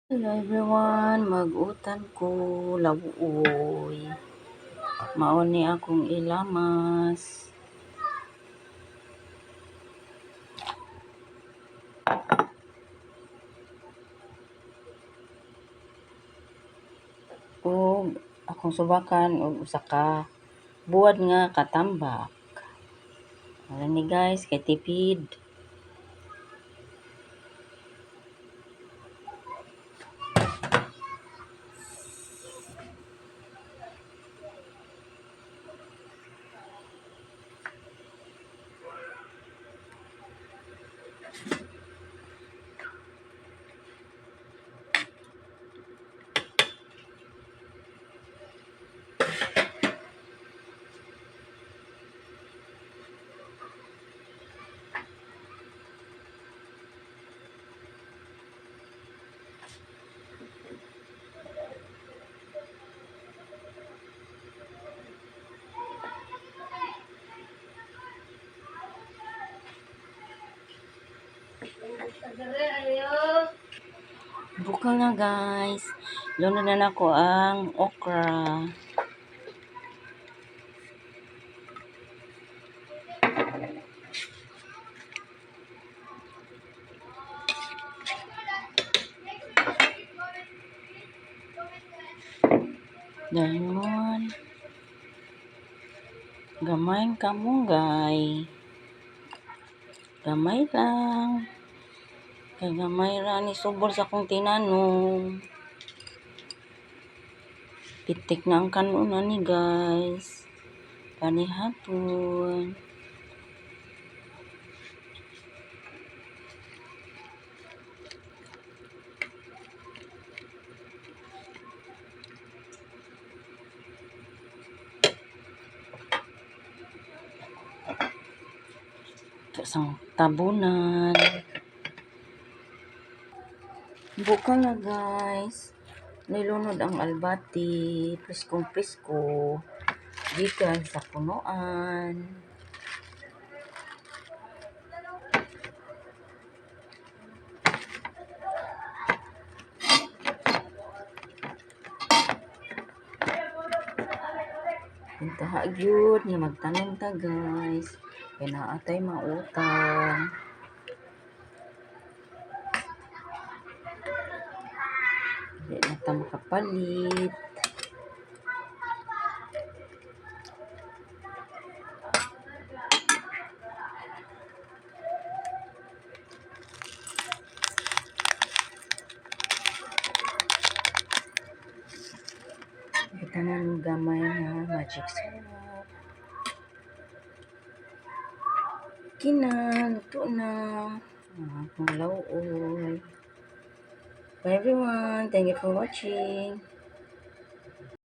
Hello everyone, mag-utan ko lawuoy. Mao ni akong ilamas. Ug akong subakan og usa ka buwad nga katambak. Wala ni guys, kay tipid. Bukal na guys. Lunod na nako ang okra. Dayon. Gamay kamunggay. Gamay lang. Kay gamay ra ni subol sa akong tinanong. Pitik na ang kanuna ni guys. Panihapon. Isang tabunan. Bukal na guys. Nilunod ang albati. Priskong-prisko. Gikan sa punuan. Puntaha gyud nga magtanom ta guys. Kay naa tay mautang. Di na ta makapalit. Tanan gamay nga magic syrup. Kina, luto na. Akong lawol. Bye everyone. Thank you for watching.